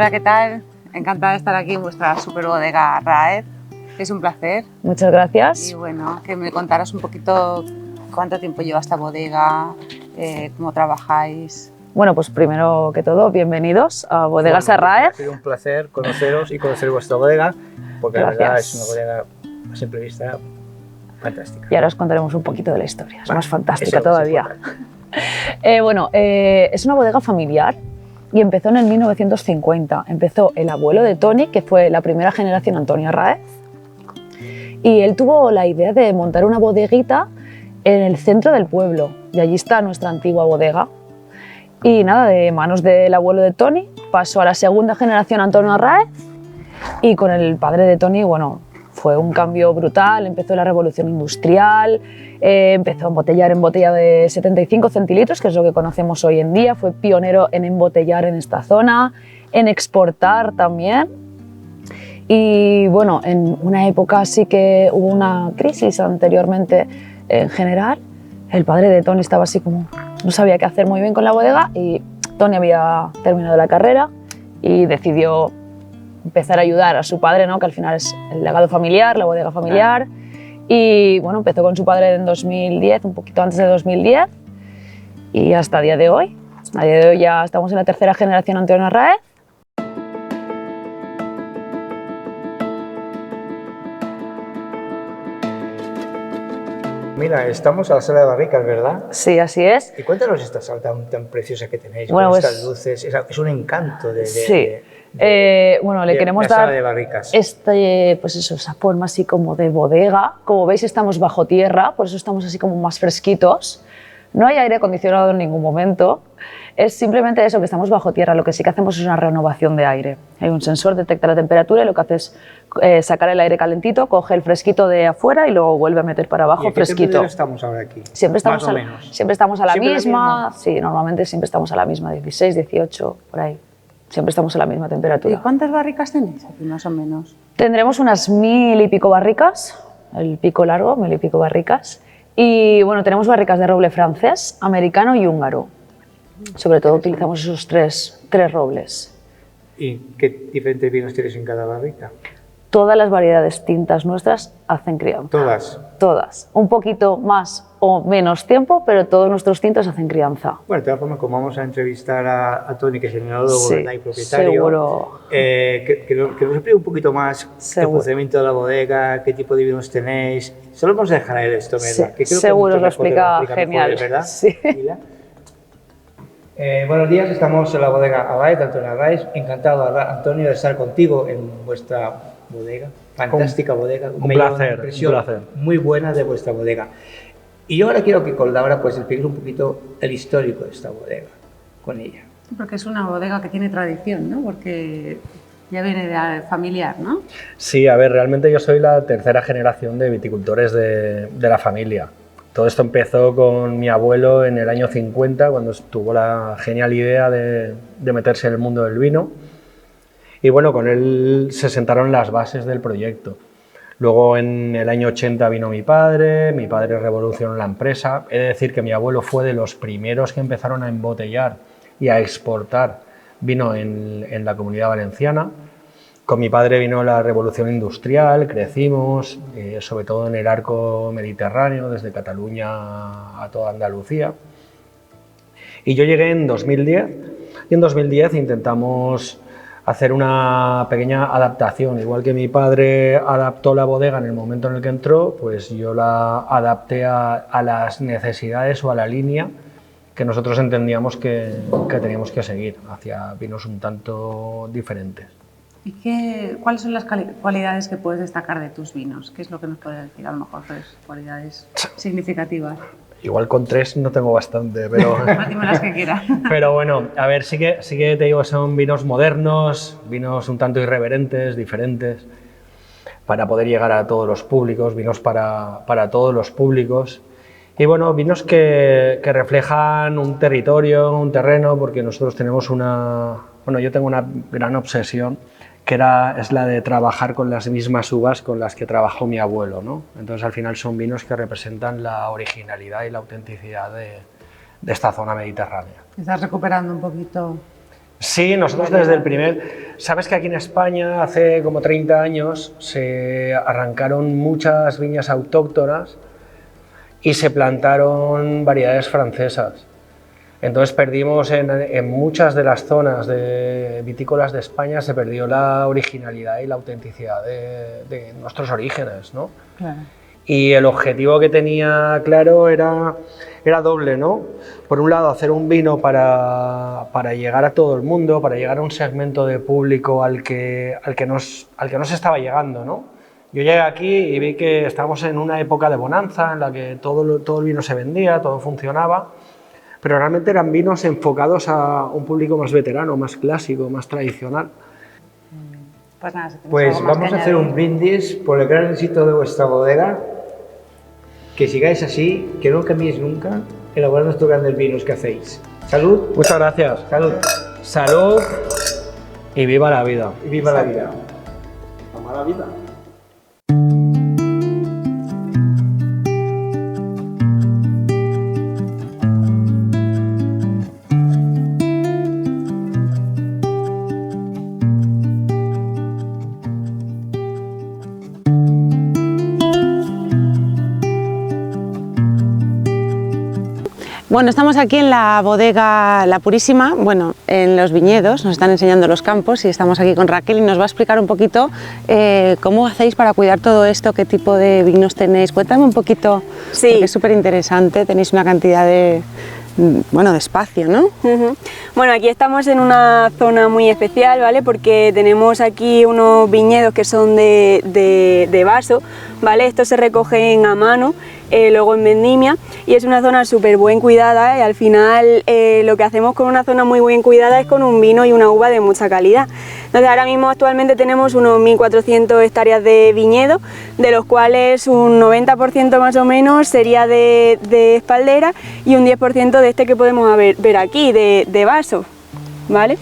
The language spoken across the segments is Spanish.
Hola, ¿qué tal? Encantada de estar aquí en vuestra super bodega Raez. Es un placer. Muchas gracias. Y bueno, que me contaras un poquito cuánto tiempo lleva esta bodega, cómo trabajáis. Bueno, pues primero que todo, bienvenidos a Bodegas Raez. Ha sido un placer conoceros y conocer vuestra bodega, porque Gracias. la verdad es una bodega a simple vista fantástica. Y ahora os contaremos un poquito de la historia, es Vale, más fantástica eso todavía. Es una bodega familiar y empezó en el 1950. Empezó el abuelo de Toni, que fue la primera generación Antonio Raez, y él tuvo la idea de montar una bodeguita en el centro del pueblo, y allí está nuestra antigua bodega. Y nada, de manos del abuelo de Toni pasó a la segunda generación Antonio Raez, y con el padre de Toni, bueno, fue un cambio brutal. Empezó la revolución industrial, empezó a embotellar en botella de 75 centilitros, que es lo que conocemos hoy en día. Fue pionero en embotellar en esta zona, en exportar también. Y bueno, en una época sí que hubo una crisis anteriormente en general. El padre de Toni estaba así como, no sabía qué hacer muy bien con la bodega, y Toni había terminado la carrera y decidió empezar a ayudar a su padre, ¿no? Que al final es el legado familiar, la bodega familiar. Y bueno, empezó con su padre en 2010, un poquito antes de 2010, y hasta el día de hoy. A día de hoy ya estamos en la tercera generación Antonio Raez. Mira, estamos a la sala de barricas, ¿verdad? Sí, así es. Y cuéntanos esta sala tan preciosa que tenéis, Bueno, con pues, estas luces, es un encanto sí. Bueno, le queremos la sala dar de barricas. pues eso, esa forma así como de bodega. Como veis, estamos bajo tierra, por eso estamos así como más fresquitos. No hay aire acondicionado en ningún momento. Es simplemente eso, que estamos bajo tierra. Lo que sí que hacemos es una renovación de aire. Hay un sensor, detecta la temperatura y lo que hace es sacar el aire calentito, coge el fresquito de afuera y luego vuelve a meter para abajo ¿Y a qué fresquito. temperatura estamos ahora aquí? Siempre estamos, Más o menos. Siempre estamos a la ¿Siempre misma. Sí, normalmente siempre estamos a la misma, 16, 18, por ahí. Siempre estamos a la misma temperatura. ¿Y cuántas barricas tenéis aquí, más o menos? Tendremos unas 1000 y pico barricas, el pico largo, 1000 y pico barricas. Y bueno, tenemos barricas de roble francés, americano y húngaro. Sobre todo utilizamos esos tres robles. ¿Y qué diferentes vinos tienes en cada barrica? Todas las variedades tintas nuestras hacen crianza. Todas. Todas. Un poquito más o menos tiempo, pero todos nuestros tintos hacen crianza. Bueno, de todas formas, como vamos a entrevistar a Toni, que es el enólogo Sí, y propietario, seguro. Que nos explique un poquito más el funcionamiento de la bodega, qué tipo de vinos tenéis. Solo vamos a dejar a él esto, ¿verdad? Sí, Que creo seguro que lo explica mejor, genial. ¿verdad? Sí. Mira. Buenos días, estamos en la bodega Raez, Antonio Raez. Encantado, Antonio, de estar contigo en vuestra bodega. Fantástica bodega. Un placer, impresión un placer. muy buena de vuestra bodega. Y yo ahora quiero que con Laura pues expliques un poquito el histórico de esta bodega, con ella. Porque es una bodega que tiene tradición, ¿no? Porque ya viene de familiar, ¿no? Sí, a ver, realmente yo soy la tercera generación de viticultores de la familia. Todo esto empezó con mi abuelo en el año 50, cuando tuvo la genial idea de meterse en el mundo del vino. Y bueno, con él se sentaron las bases del proyecto. Luego en el año 80 vino mi padre revolucionó la empresa. He de decir que mi abuelo fue de los primeros que empezaron a embotellar y a exportar vino en la Comunidad Valenciana. Con mi padre vino la revolución industrial, crecimos, sobre todo en el arco mediterráneo, desde Cataluña a toda Andalucía. Y yo llegué en 2010, y en 2010 intentamos hacer una pequeña adaptación. Igual que mi padre adaptó la bodega en el momento en el que entró, pues yo la adapté a las necesidades o a la línea que nosotros entendíamos que teníamos que seguir, hacia vinos un tanto diferentes. ¿Y cuáles son las cualidades que puedes destacar de tus vinos? ¿Qué es lo que nos puedes decir? A lo mejor tres cualidades significativas. Igual con 3 no tengo bastante, pero... Dime las que quieras. Pero bueno, a ver, sí que te digo, son vinos modernos, vinos un tanto irreverentes, diferentes, para poder llegar a todos los públicos, vinos para todos los públicos. Y bueno, vinos que reflejan un territorio, un terreno, porque nosotros tenemos yo tengo una gran obsesión, que es la de trabajar con las mismas uvas con las que trabajó mi abuelo, ¿no? Entonces al final son vinos que representan la originalidad y la autenticidad de esta zona mediterránea. Estás recuperando un poquito Sí, nosotros desde el primer... Sabes que aquí en España hace como 30 años se arrancaron muchas viñas autóctonas y se plantaron variedades francesas. Entonces perdimos en muchas de las zonas vitícolas de España, se perdió la originalidad y la autenticidad de nuestros orígenes, ¿no? Claro. Y el objetivo que tenía claro era doble, ¿no? Por un lado, hacer un vino para llegar a todo el mundo, para llegar a un segmento de público al que no se estaba llegando, ¿no? Yo llegué aquí y vi que estábamos en una época de bonanza, en la que todo el vino se vendía, todo funcionaba, pero realmente eran vinos enfocados a un público más veterano, más clásico, más tradicional. Pues nada, si tenemos Pues algo más vamos que a hacer un añadir. brindis por el gran éxito de vuestra bodega. Que sigáis así, que no cambiéis nunca, elaborando estos grandes vinos que hacéis. Salud. Muchas gracias. Salud. Salud y viva la vida. Y viva la vida. Ama la vida. Bueno, estamos aquí en la bodega La Purísima, bueno, en los viñedos, nos están enseñando los campos y estamos aquí con Raquel y nos va a explicar un poquito cómo hacéis para cuidar todo esto, qué tipo de vinos tenéis. Cuéntame un poquito, Sí. porque es súper interesante, tenéis una cantidad de espacio, ¿no? Ujú. Bueno, aquí estamos en una zona muy especial, ¿vale? Porque tenemos aquí unos viñedos que son de vaso, ¿vale? Estos se recogen a mano, luego en vendimia, y es una zona súper buen cuidada y al final lo que hacemos con una zona muy bien cuidada es con un vino y una uva de mucha calidad. Entonces ahora mismo actualmente tenemos unos 1.400 hectáreas de viñedo, de los cuales un 90% más o menos sería de espaldera y un 10% de este que podemos ver aquí, de vaso, ¿vale?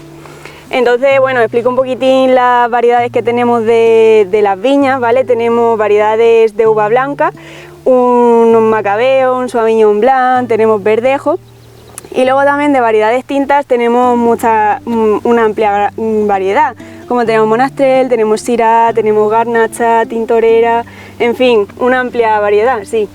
Entonces, bueno, explico un poquitín las variedades que tenemos de las viñas, ¿vale? Tenemos variedades de uva blanca, un macabeo, un sauvignon blanc, tenemos verdejo. Y luego también de variedades tintas tenemos una amplia variedad, como tenemos Monastrell, tenemos Syrah, tenemos Garnacha, Tintorera, en fin, una amplia variedad, sí.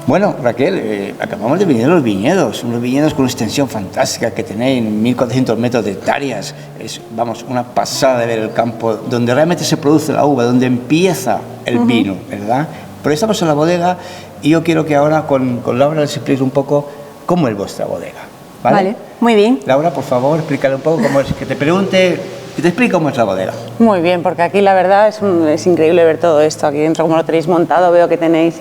Bueno, Raquel, acabamos de venir los viñedos, unos viñedos con una extensión fantástica que tenéis, 1.400 metros de hectáreas. Es, vamos, una pasada de ver el campo donde realmente se produce la uva, donde empieza el vino, ¿verdad? Pero estamos en la bodega y yo quiero que ahora con Laura les explique un poco cómo es vuestra bodega, ¿vale? Vale, muy bien. Laura, por favor, explícale un poco cómo es, que te explique cómo es la bodega. Muy bien, porque aquí la verdad es increíble ver todo esto. Aquí dentro, como lo tenéis montado, veo que tenéis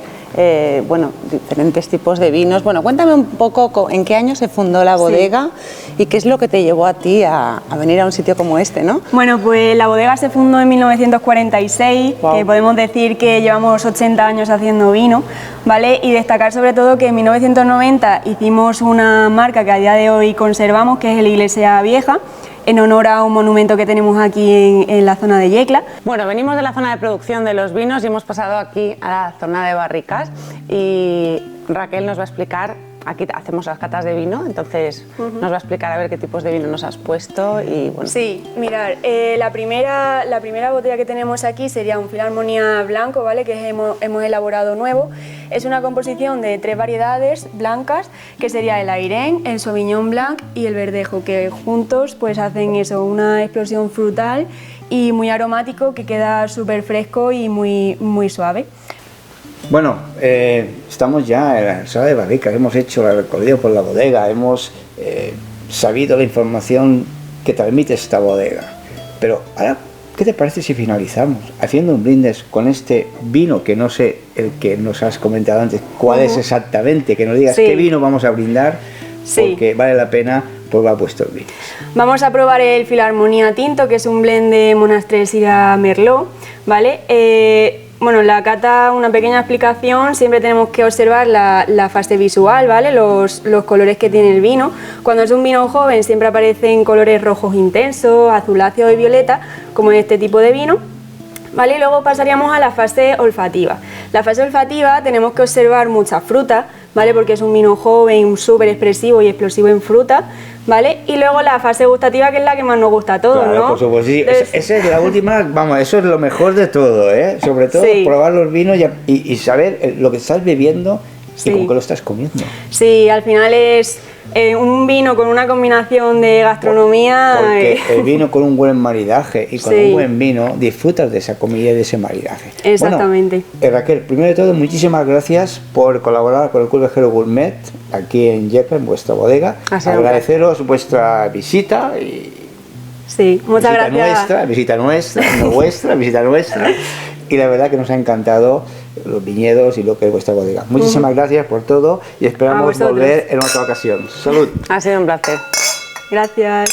bueno, diferentes tipos de vinos. Bueno, cuéntame un poco en qué año se fundó la bodega y qué es lo que te llevó a ti a venir a un sitio como este, ¿no? Bueno, pues la bodega se fundó en 1946, Wow. que podemos decir que llevamos 80 años haciendo vino, ¿vale? Y destacar sobre todo que en 1990 hicimos una marca que a día de hoy conservamos, que es la Iglesia Vieja, en honor a un monumento que tenemos aquí en la zona de Yecla. Bueno, venimos de la zona de producción de los vinos y hemos pasado aquí a la zona de barricas y Raquel nos va a explicar, aquí hacemos las catas de vino, entonces nos va a explicar a ver qué tipos de vino nos has puesto y bueno. Sí, mirar, la primera botella que tenemos aquí sería un Philharmonia blanco, ¿vale? Que hemos elaborado nuevo. Es una composición de 3 variedades blancas, que sería el Airen, el Sauvignon Blanc y el Verdejo, que juntos pues hacen eso, una explosión frutal y muy aromático que queda súper fresco y muy suave. Bueno, estamos ya en la sala de barricas, hemos hecho el recorrido por la bodega, hemos sabido la información que transmite esta bodega. Pero ahora, ¿qué te parece si finalizamos haciendo un brindis con este vino que no sé, el que nos has comentado antes, cuál es exactamente? Que nos digas Sí. qué vino vamos a brindar, Sí. porque vale la pena probar vuestros vinos. Vamos a probar el Philharmonia tinto, que es un blend de Monastrell, Syrah, Merlot, ¿vale? Bueno, la cata, una pequeña explicación, siempre tenemos que observar la fase visual, ¿vale? Los colores que tiene el vino. Cuando es un vino joven siempre aparecen colores rojos intensos, azuláceos y violeta, como en este tipo de vino, ¿vale? Y luego pasaríamos a la fase olfativa. La fase olfativa tenemos que observar muchas frutas, ¿vale? Porque es un vino joven, súper expresivo y explosivo en fruta, ¿vale? Y luego la fase gustativa, que es la que más nos gusta a todos, Claro, ¿no? por supuesto, sí. Entonces, Esa es la última, vamos, eso es lo mejor de todo, ¿eh? Sobre todo Sí. probar los vinos y saber lo que estás bebiendo Sí. y con qué lo estás comiendo. sí, al final es un vino con una combinación de gastronomía. Porque el vino con un buen maridaje y con Sí. un buen vino disfrutas de esa comida y de ese maridaje. Exactamente. Bueno, Raquel, primero de todo, muchísimas gracias por colaborar con el Club Viajero Gourmet aquí en Yecla, en vuestra bodega. Ha sido un Agradeceros vuestra visita y Sí, muchas visita gracias. visita nuestra, no vuestra, visita nuestra. Y la verdad que nos ha encantado los viñedos y lo que es vuestra bodega. Muchísimas gracias por todo y A esperamos vosotros. volver en otra ocasión. Salud. Ha sido un placer. Gracias.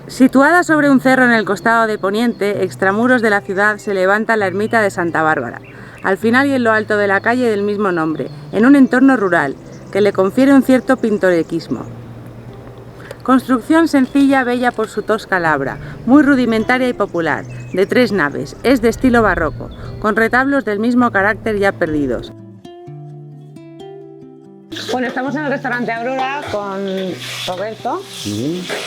Situada sobre un cerro en el costado de Poniente, extramuros de la ciudad, se levanta la ermita de Santa Bárbara, al final y en lo alto de la calle del mismo nombre, en un entorno rural, que le confiere un cierto pintoresquismo. Construcción sencilla, bella por su tosca labra, muy rudimentaria y popular, de 3 naves, es de estilo barroco, con retablos del mismo carácter ya perdidos. Bueno, estamos en el restaurante Aurora con Roberto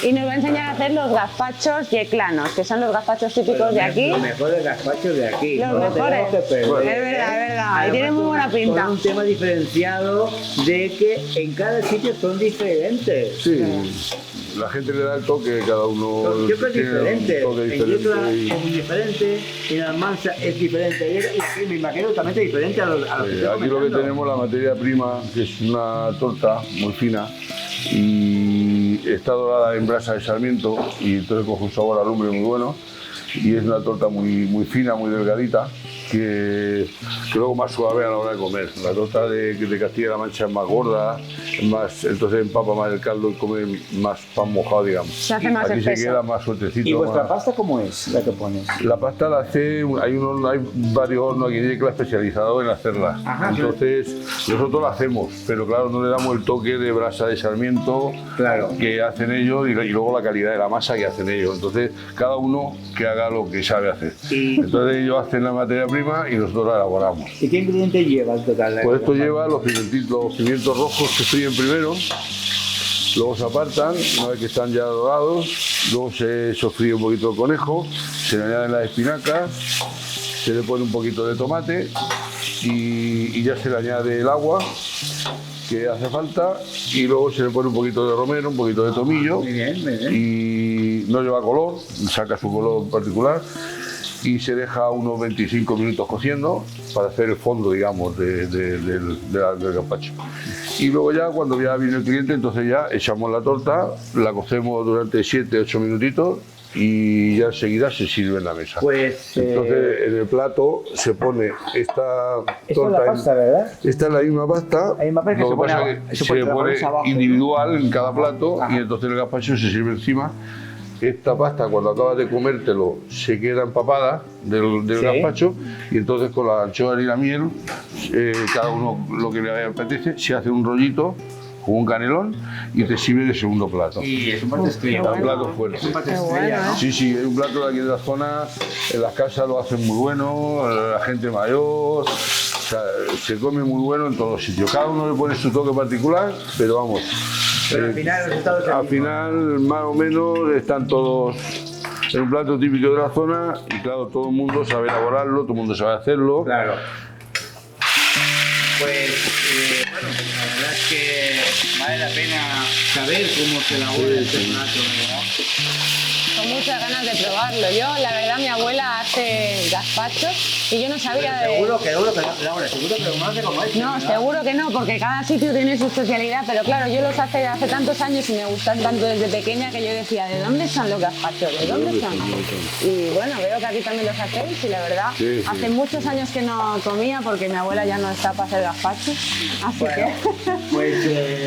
y nos va a enseñar a hacer los gazpachos yeclanos, que son los gazpachos típicos de aquí. Los mejores gazpachos de aquí. Los no lo mejores. tenemos que perder, Es verdad, ¿eh? es verdad. Y Además, tiene muy buena pinta. Con un tema diferenciado de que en cada sitio son diferentes. Sí, la gente le da el toque, cada uno Yo creo que es tiene diferente. un toque En Yecla diferente. es muy diferente, en Almansa es diferente, y aquí me imagino totalmente diferente a los que estoy Aquí lo que comentando. tenemos la materia prima, que es una torta muy fina y está dorada en brasa de sarmiento y entonces coge un sabor a lumbre muy bueno y es una torta muy fina, muy delgadita, que luego más suave a la hora de comer. La torta de Castilla-La Mancha es más gorda, entonces empapa más el caldo y come más pan mojado, digamos. Se hace más Aquí se espeso. queda más sueltecito. ¿Y vuestra más- pasta cómo es la que pones? La pasta la hace, hay varios hornos aquí en Yecla especializados en hacerla. Ajá, Entonces, nosotros la hacemos, pero claro, no le damos el toque de brasa de sarmiento Claro. que hacen ellos y luego la calidad de la masa que hacen ellos. Entonces, cada uno que haga lo que sabe hacer. Entonces, ellos hacen la materia prima y nosotros la elaboramos. ¿Y qué ingredientes lleva en total? Pues esto lleva los pimientos rojos se fríen primero, luego se apartan, una vez que están ya dorados, luego se sofríe un poquito el conejo, se le añaden las espinacas, se le pone un poquito de tomate y ya se le añade el agua que hace falta y luego se le pone un poquito de romero, un poquito de tomillo Muy bien, muy bien. y no lleva color, saca su color particular y se deja unos 25 minutos cociendo para hacer el fondo, digamos, del gazpacho. Y luego ya cuando ya viene el cliente, entonces ya echamos la torta, la cocemos durante 7-8 minutitos y ya enseguida se sirve en la mesa. Pues, Entonces en el plato se pone esta es torta. la pasta, ¿verdad? Esta es la misma pasta, Hay más veces lo que que se pasa pone es abajo, que se se pone le la pone bolsa abajo, individual en cada plato Ajá. y entonces el gazpacho se sirve encima. Esta pasta cuando acabas de comértelo se queda empapada del Sí. gazpacho y entonces con la anchoa y la miel, cada uno lo que le apetece, se hace un rollito con un canelón y te sirve de segundo plato. Y es un plato estrella. Un plato fuerte. Es un plato estrella, ¿no? Sí, sí, hay un plato de aquí de la zona, en las casas lo hacen muy bueno, la gente mayor, o sea, se come muy bueno en todos los sitios. Cada uno le pone su toque particular, pero vamos. Pero al final el resultado es el al mismo. final, más o menos, están todos en un plato típico de la zona y claro, todo el mundo sabe elaborarlo, todo el mundo sabe hacerlo. Claro. Pues, bueno, la verdad es que vale la pena saber cómo se elabora este plato, ¿verdad? Con muchas ganas de probarlo. Yo, la verdad, mi abuela hace gazpachos y yo no sabía de... Seguro que Laura, seguro que lo hace como este, No, ¿verdad? seguro que no, porque cada sitio tiene su especialidad, pero claro, yo los hace tantos años y me gustan tanto desde pequeña que yo decía, ¿de dónde son los gazpachos? ¿De dónde son? Y bueno, veo que aquí también los hacéis y la verdad, Sí, sí. hace muchos años que no comía porque mi abuela ya no está para hacer gazpachos, así que... Pues,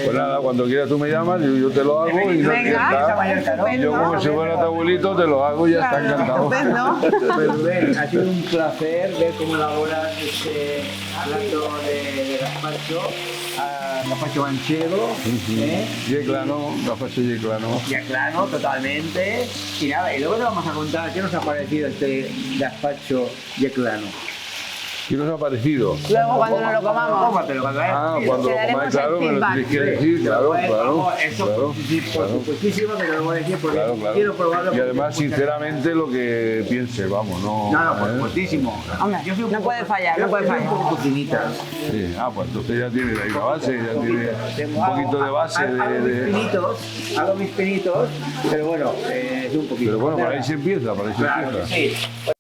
Pues nada, cuando quieras tú me llamas, yo te lo hago y no Venga, ya está. estupendo. Yo como si fuera tu abuelito te lo hago y ya está encantado. pues Rubén, ha sido un placer ver cómo elaboras este plato de gazpacho, gazpacho manchego, Yeclano, gazpacho yeclano. ya claro, totalmente. Y nada, y luego te vamos a contar qué nos ha parecido este gazpacho yeclano. ¿Qué nos ha parecido? Luego cuando nos lo comamos. Cómatelo, cuando Ah, cuando lo daremos comáis, claro, el me lo feedback. tenéis que decir, claro. Esto, por supuestísimo, que no lo voy a decir porque Claro. quiero probarlo. Y además, sinceramente, lo que piense, vamos, no. No, por supuestísimo. Hombre, no puede fallar, no puede Yo soy un fallar. poco cocinita. Sí, pues entonces ya tiene ahí la base, ya tiene un poquito de base Hago mis pinitos, pero bueno, es un poquito. Pero bueno, por ahí se empieza, por ahí se Claro, empieza. sí.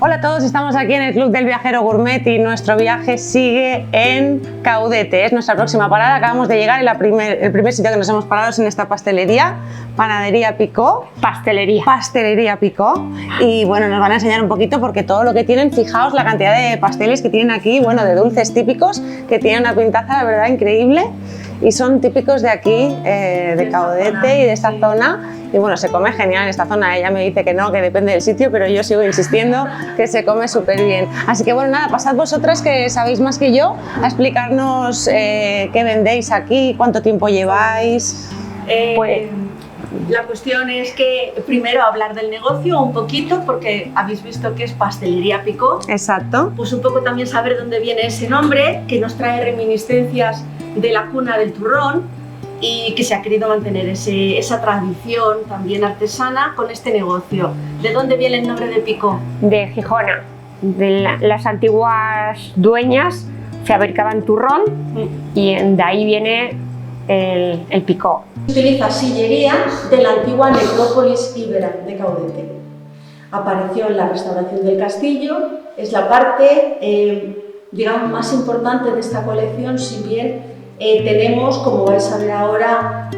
Hola a todos, estamos aquí en el Club del Viajero Gourmet y nuestro viaje sigue en Caudete. Es nuestra próxima parada. Acabamos de llegar y el primer sitio que nos hemos parado es en esta pastelería, Panadería Picó. Pastelería Picó. Y bueno, nos van a enseñar un poquito porque todo lo que tienen, fijaos la cantidad de pasteles que tienen aquí, bueno, de dulces típicos, que tienen una pintaza, la verdad, increíble. Y son típicos de aquí, de Caudete y de esta zona. Y bueno, se come genial en esta zona. Ella me dice que no, que depende del sitio, pero yo sigo insistiendo que se come súper bien. Así que bueno, nada, pasad vosotras que sabéis más que yo a explicarnos qué vendéis aquí, cuánto tiempo lleváis. La cuestión es que primero hablar del negocio un poquito, porque habéis visto que es Pastelería Picó. Exacto. Pues un poco también saber dónde viene ese nombre, que nos trae reminiscencias de la cuna del turrón y que se ha querido mantener esa tradición también artesana con este negocio. ¿De dónde viene el nombre de Picó? De Gijona. Las antiguas dueñas fabricaban turrón y de ahí viene el Picó. Utiliza sillería de la antigua necrópolis íbera de Caudete. Apareció en la restauración del castillo, es la parte digamos, más importante de esta colección, si bien tenemos, como vais a ver ahora,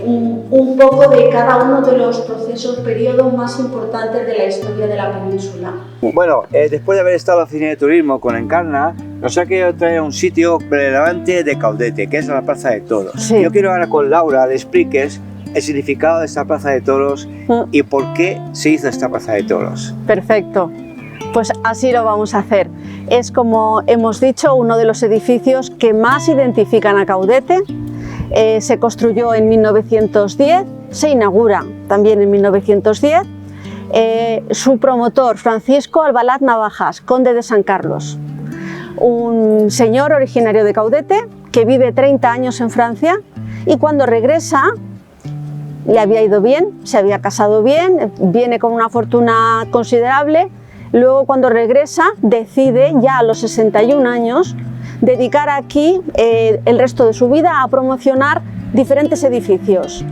un poco de cada uno de los procesos, periodos más importantes de la historia de la península. Bueno, después de haber estado en la oficina de turismo con Encarna, nos ha querido traer a un sitio relevante de Caudete, que es la Plaza de Toros. Sí. Yo quiero ahora con Laura le expliques el significado de esta Plaza de Toros y por qué se hizo esta Plaza de Toros. Perfecto. Pues así lo vamos a hacer. Es, como hemos dicho, uno de los edificios que más identifican a Caudete. Se construyó en 1910, se inaugura también en 1910. Su promotor, Francisco Albalat Navajas, conde de San Carlos, un señor originario de Caudete que vive 30 años en Francia y cuando regresa le había ido bien, se había casado bien, viene con una fortuna considerable. Luego, cuando regresa, decide ya a los 61 años dedicar aquí el resto de su vida a promocionar diferentes edificios.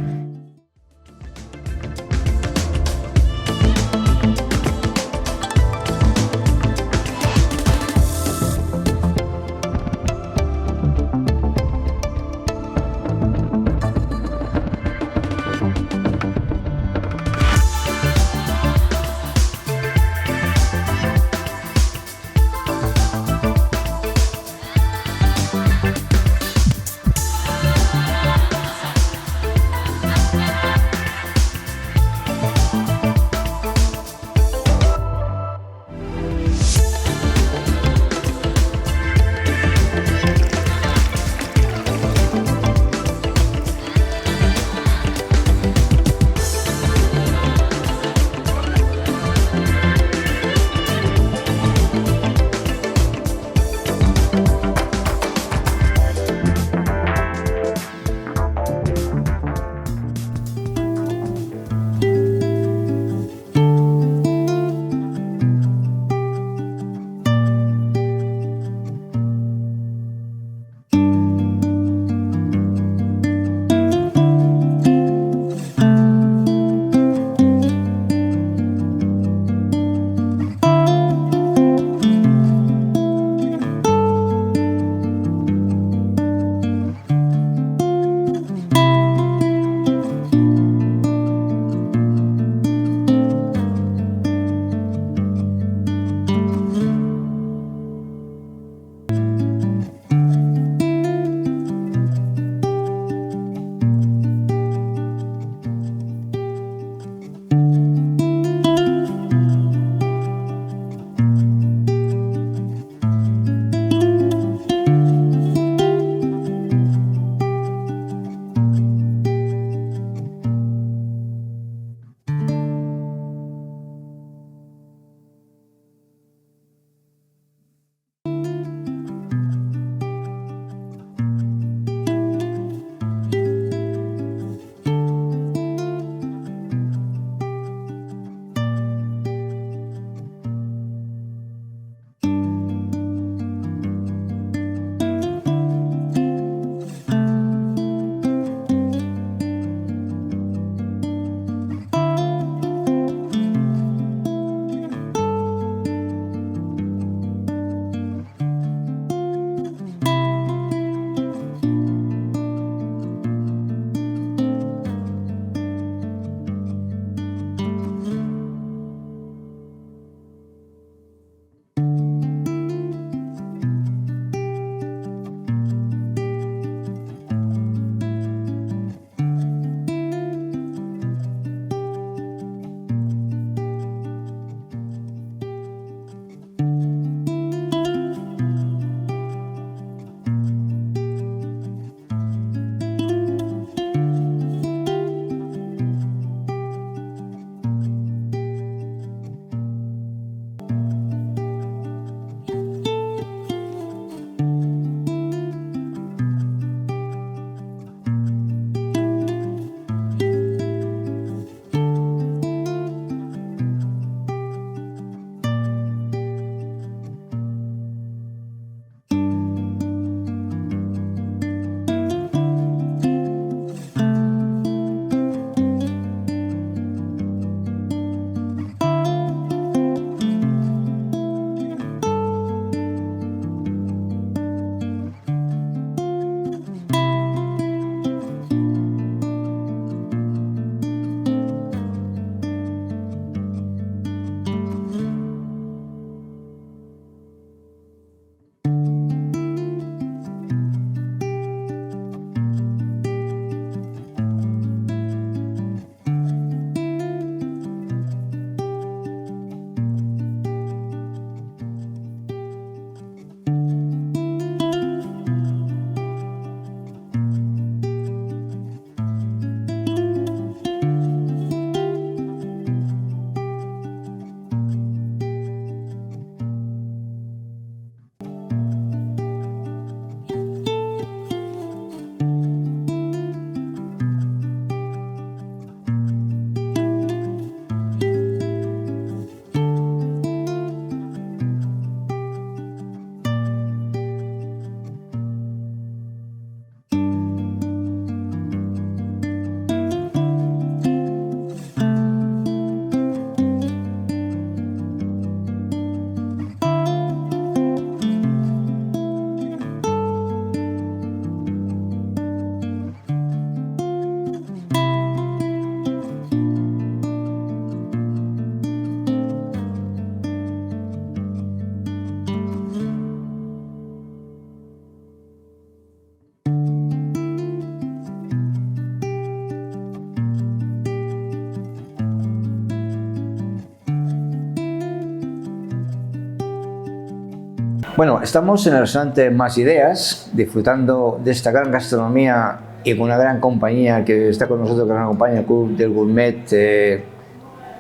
Bueno, estamos en el restaurante Más Ideas, disfrutando de esta gran gastronomía y con una gran compañía que está con nosotros, que nos acompaña, el Club del Gourmet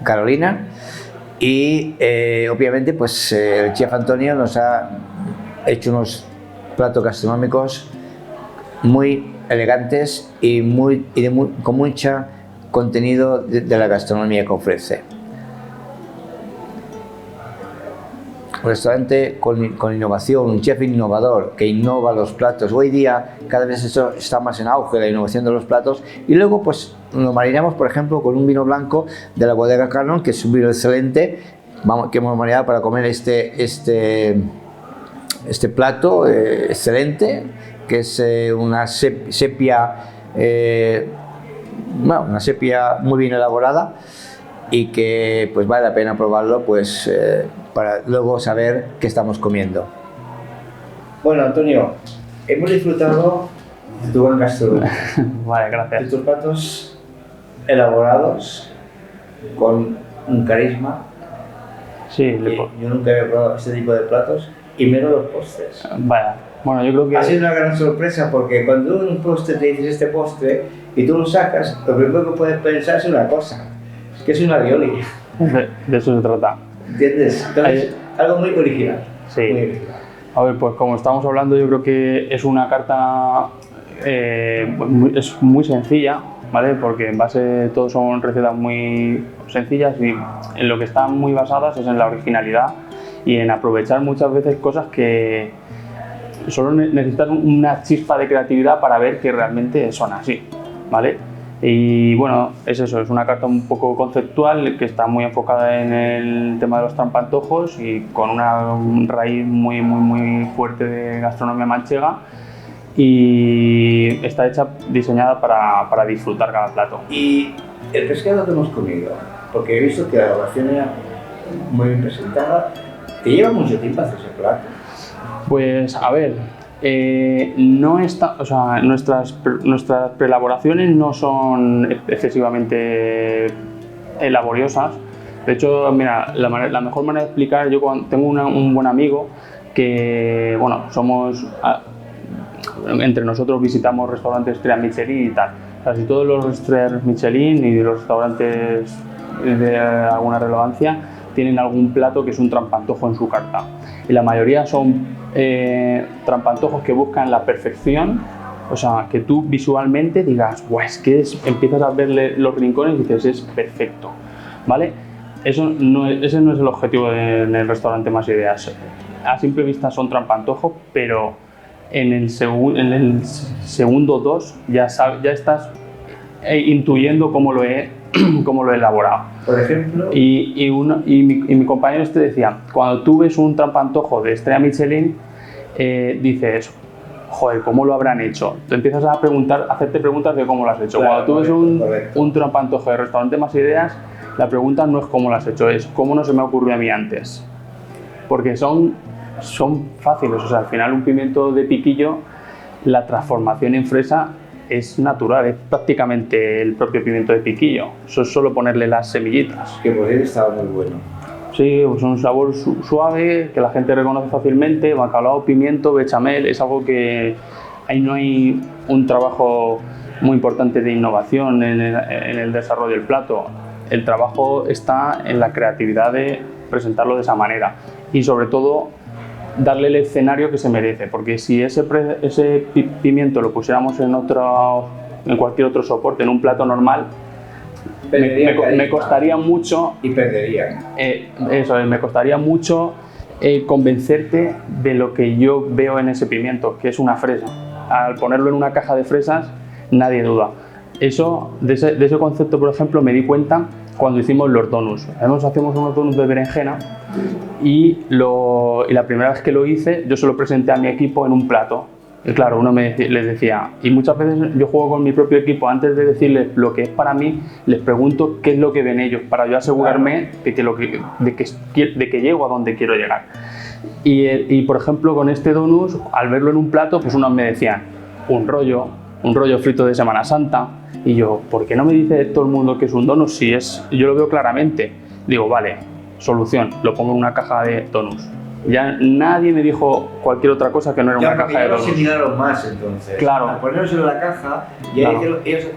Carolina. Y obviamente pues el chef Antonio nos ha hecho unos platos gastronómicos muy elegantes y con mucho contenido de la gastronomía que ofrece. Un restaurante con innovación, un chef innovador que innova los platos. Hoy día cada vez eso está más en auge, la innovación de los platos. Y luego pues lo marinamos, por ejemplo, con un vino blanco de la bodega Carlon, que es un vino excelente, que hemos marinado para comer este plato excelente, que es una sepia, una sepia muy bien elaborada, y que pues vale la pena probarlo pues para luego saber qué estamos comiendo. Bueno, Antonio, hemos disfrutado de tu gran gastronomía. Vale, gracias. De tus platos elaborados con un carisma. Sí, yo nunca había probado este tipo de platos, y menos los postres. Vaya, bueno, yo creo que... Ha sido una gran sorpresa, porque cuando en un postre te dices este postre y tú lo sacas, lo primero que puedes pensar es una cosa, que es una ravioli. De eso se trata. ¿Entiendes? Entonces, algo muy original. Sí. Muy original. A ver, pues como estamos hablando, yo creo que es una carta es muy sencilla, ¿vale? Porque en base todos son recetas muy sencillas, y en lo que están muy basadas es en la originalidad y en aprovechar muchas veces cosas que solo necesitan una chispa de creatividad para ver que realmente son así, ¿vale? Y bueno, es eso, es una carta un poco conceptual que está muy enfocada en el tema de los trampantojos y con una raíz muy fuerte de gastronomía manchega, y está diseñada para disfrutar cada plato. Y el pescado que hemos comido, porque he visto que la elaboración era muy bien presentada, ¿te lleva mucho tiempo hacer ese plato? Pues a ver, no está, o sea, nuestras preelaboraciones no son excesivamente laboriosas. De hecho, mira, la mejor manera de explicar, yo tengo un buen amigo que, bueno, entre nosotros visitamos restaurantes estrella Michelin y tal. Casi todos los estrellas Michelin y los restaurantes de alguna relevancia tienen algún plato que es un trampantojo en su carta. Y la mayoría son trampantojos que buscan la perfección, o sea, que tú visualmente digas, ¡guau! Es que empiezas a verle los rincones y dices, es perfecto, ¿vale? Ese no es el objetivo en el restaurante Más Ideas. A simple vista son trampantojos, pero en el segundo 2 ya estás intuyendo cómo lo he elaborado. Por ejemplo... Y mi compañero decía, cuando tú ves un trampantojo de estrella Michelin, dices, joder, ¿cómo lo habrán hecho? Te empiezas a hacerte preguntas de cómo lo has hecho. Claro, cuando tú ves un trampantojo de restaurante Más Ideas, la pregunta no es cómo lo has hecho, es cómo no se me ocurrió a mí antes. Porque son fáciles, o sea, al final un pimiento de piquillo, la transformación en fresa es natural, es prácticamente el propio pimiento de piquillo. Eso es solo ponerle las semillitas. Que por ahí estaba muy bueno. Sí, pues un sabor suave, que la gente reconoce fácilmente, bacalao, pimiento, bechamel, es algo que ahí no hay un trabajo muy importante de innovación en el desarrollo del plato. El trabajo está en la creatividad de presentarlo de esa manera y sobre todo darle el escenario que se merece, porque si ese pimiento lo pusiéramos en cualquier otro soporte, en un plato normal, me costaría mucho. Y perdería. Me costaría mucho convencerte de lo que yo veo en ese pimiento, que es una fresa. Al ponerlo en una caja de fresas, nadie duda. De ese concepto, por ejemplo, me di cuenta cuando hicimos los donuts. Hacemos unos donuts de berenjena y la primera vez que lo hice, yo se lo presenté a mi equipo en un plato. Y claro, uno les decía, y muchas veces yo juego con mi propio equipo, antes de decirles lo que es para mí, les pregunto qué es lo que ven ellos, para yo asegurarme de que llego a donde quiero llegar. Y por ejemplo, con este donut, al verlo en un plato, pues unos me decían, un rollo frito de Semana Santa, y yo, ¿por qué no me dice todo el mundo que es un donut si yo lo veo claramente? Digo, vale, solución, lo pongo en una caja de donuts. Ya nadie me dijo cualquier otra cosa que no era una caja de dolor. donuts. Asimilaron más entonces. Claro. Al ponérselo en la caja, ya Claro. ellos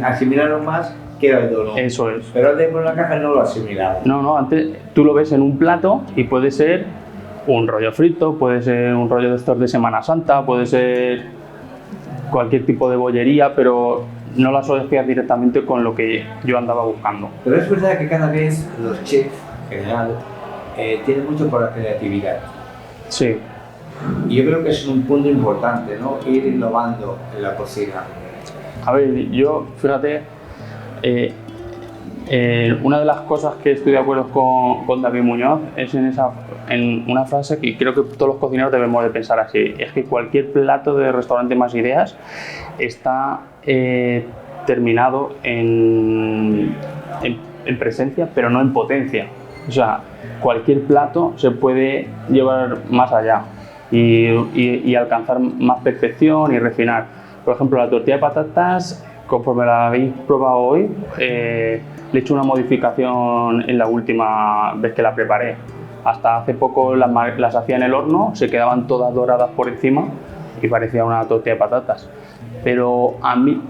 asimilaron más que era el donut. Eso es. Pero antes de poner en la caja no lo asimilaban. No, antes tú lo ves en un plato y puede ser un rollo frito, puede ser un rollo de estos de Semana Santa, puede ser cualquier tipo de bollería, pero no lo asocias directamente con lo que yo andaba buscando. Pero es verdad que cada vez los chefs, en general, tienen mucho por la creatividad. Sí. Y yo creo que es un punto importante, ¿no? Ir innovando en la cocina. A ver, yo, fíjate, una de las cosas que estoy de acuerdo con David Muñoz es en una frase que creo que todos los cocineros debemos de pensar así, es que cualquier plato de restaurante Más Ideas está terminado en presencia, pero no en potencia. O sea, cualquier plato se puede llevar más allá y alcanzar más perfección y refinar. Por ejemplo, la tortilla de patatas, conforme la habéis probado hoy, le he hecho una modificación en la última vez que la preparé. Hasta hace poco las hacía en el horno, se quedaban todas doradas por encima y parecía una tortilla de patatas. Pero a mí,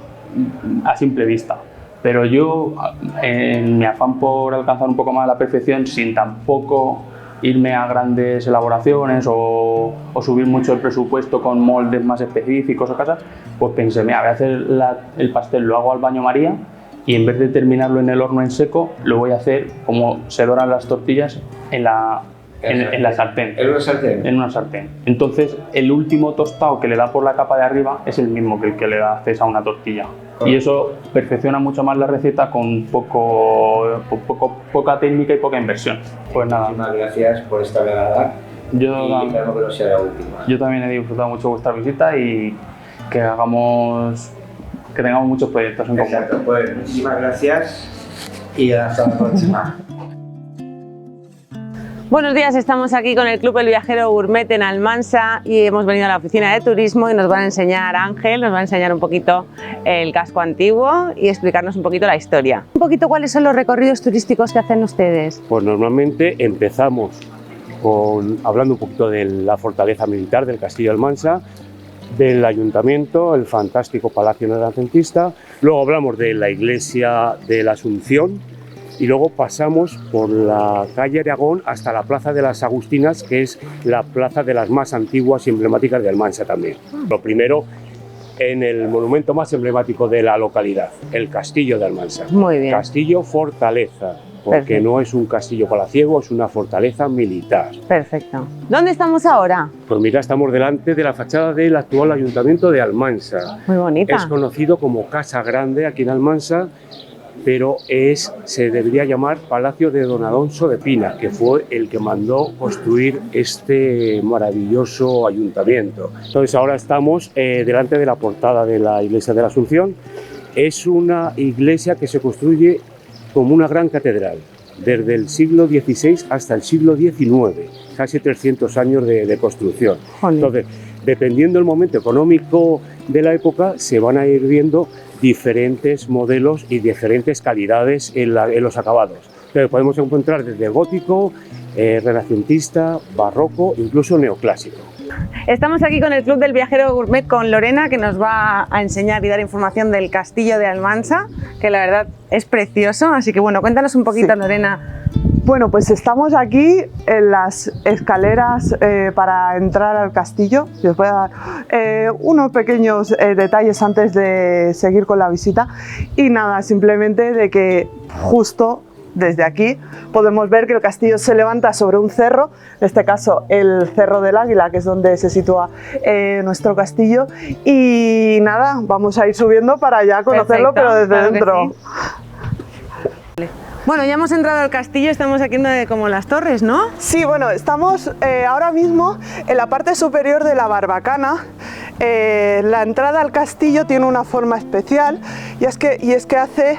a simple vista. Pero yo, en mi afán por alcanzar un poco más la perfección, sin tampoco irme a grandes elaboraciones o subir mucho el presupuesto con moldes más específicos o cosas, pues pensé, mira, voy a hacer el pastel, lo hago al baño María y en vez de terminarlo en el horno en seco, lo voy a hacer como se doran las tortillas en la sartén. ¿En una sartén? En una sartén. Entonces, el último tostado que le da por la capa de arriba es el mismo que el que le haces a una tortilla. Y eso perfecciona mucho más la receta con poca técnica y poca inversión. Pues nada. Muchísimas gracias por esta velada. Yo esperamos que no sea la última. Yo también he disfrutado mucho vuestra visita y que tengamos muchos proyectos en común. Exacto, pues muchísimas gracias y hasta la próxima. Buenos días, estamos aquí con el Club El Viajero Gourmet en Almansa y hemos venido a la oficina de turismo y nos van a enseñar, Ángel, nos va a enseñar un poquito el casco antiguo y explicarnos un poquito la historia. Un poquito cuáles son los recorridos turísticos que hacen ustedes. Pues normalmente empezamos hablando un poquito de la fortaleza militar del Castillo de Almansa, del ayuntamiento, el fantástico Palacio Renacentista, luego hablamos de la iglesia de la Asunción y luego pasamos por la calle Aragón hasta la Plaza de las Agustinas, que es la plaza de las más antiguas y emblemáticas de Almansa también. Lo primero en el monumento más emblemático de la localidad, el Castillo de Almansa. Muy bien. Castillo fortaleza, porque Perfecto. no es un castillo palaciego, es una fortaleza militar. Perfecto. ¿Dónde estamos ahora? Pues mira, estamos delante de la fachada del actual Ayuntamiento de Almansa. Muy bonita. Es conocido como Casa Grande aquí en Almansa, pero se debería llamar Palacio de Don Alonso de Pina, que fue el que mandó construir este maravilloso ayuntamiento. Entonces ahora estamos delante de la portada de la Iglesia de la Asunción. Es una iglesia que se construye como una gran catedral, desde el siglo XVI hasta el siglo XIX, casi 300 años de construcción. Entonces, dependiendo del momento económico de la época, se van a ir viendo diferentes modelos y diferentes calidades en los acabados. Entonces, podemos encontrar desde gótico, renacentista, barroco, incluso neoclásico. Estamos aquí con el Club del Viajero Gourmet con Lorena, que nos va a enseñar y dar información del Castillo de Almansa, que la verdad es precioso, así que bueno, cuéntanos un poquito, sí. Lorena. Bueno, pues estamos aquí en las escaleras para entrar al castillo. Si os voy a dar unos pequeños detalles antes de seguir con la visita. Y nada, simplemente de que justo desde aquí podemos ver que el castillo se levanta sobre un cerro, en este caso el Cerro del Águila, que es donde se sitúa nuestro castillo. Y nada, vamos a ir subiendo para ya conocerlo, pero desde dentro. Bueno, ya hemos entrado al castillo, estamos aquí como las torres, ¿no? Sí, bueno, estamos ahora mismo en la parte superior de la barbacana. La entrada al castillo tiene una forma especial y es que hace,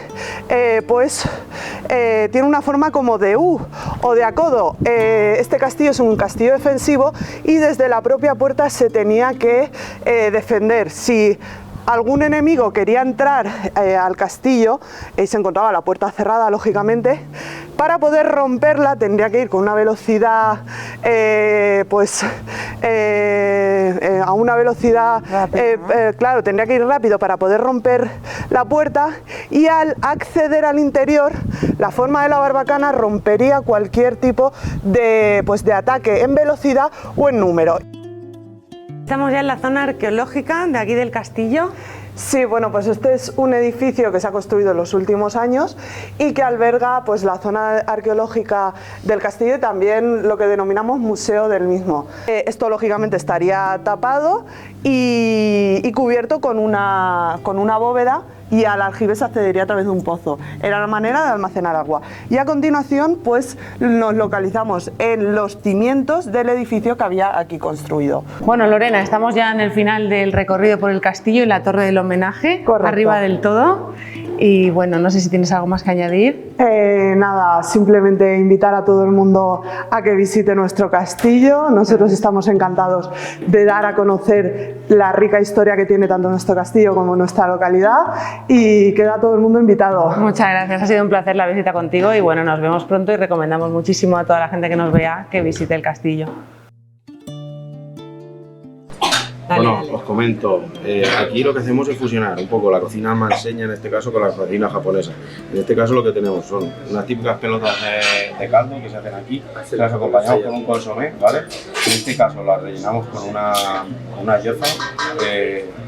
tiene una forma como de U o de acodo. Este castillo es un castillo defensivo y desde la propia puerta se tenía que defender. Si algún enemigo quería entrar al castillo y se encontraba la puerta cerrada, lógicamente, para poder romperla tendría que ir con una velocidad a una velocidad, claro, tendría que ir rápido para poder romper la puerta, y al acceder al interior, la forma de la barbacana rompería cualquier tipo de ataque en velocidad o en número. Estamos ya en la zona arqueológica de aquí del castillo. Sí, bueno, pues este es un edificio que se ha construido en los últimos años y que alberga pues la zona arqueológica del castillo y también lo que denominamos museo del mismo. Esto lógicamente estaría tapado y cubierto con una bóveda, y al aljibe se accedería a través de un pozo. Era la manera de almacenar agua. Y a continuación pues nos localizamos en los cimientos del edificio que había aquí construido. Bueno, Lorena, estamos ya en el final del recorrido por el castillo y la torre del homenaje. Correcto. Arriba del todo. Y bueno, no sé si tienes algo más que añadir. Nada, simplemente invitar a todo el mundo a que visite nuestro castillo. Nosotros estamos encantados de dar a conocer la rica historia que tiene tanto nuestro castillo como nuestra localidad, y queda todo el mundo invitado. Muchas gracias, ha sido un placer la visita contigo y bueno, nos vemos pronto y recomendamos muchísimo a toda la gente que nos vea que visite el castillo. Bueno, os comento, aquí lo que hacemos es fusionar un poco la cocina manseña, en este caso, con la cocina japonesa. En este caso lo que tenemos son unas típicas pelotas de caldo que se hacen aquí, las acompañamos con un consomé, ¿vale? En este caso las rellenamos con una yoza,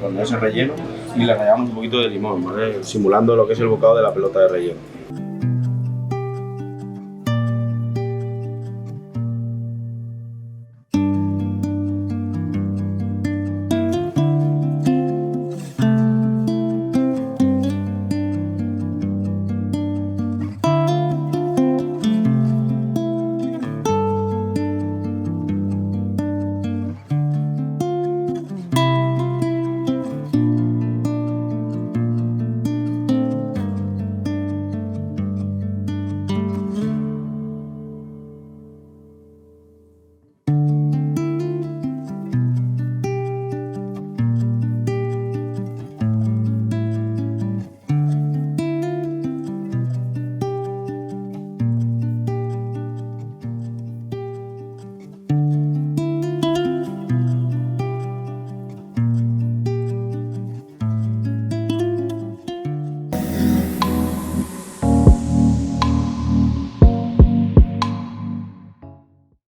con ese relleno, y le rallamos un poquito de limón, ¿vale? Simulando lo que es el bocado de la pelota de relleno.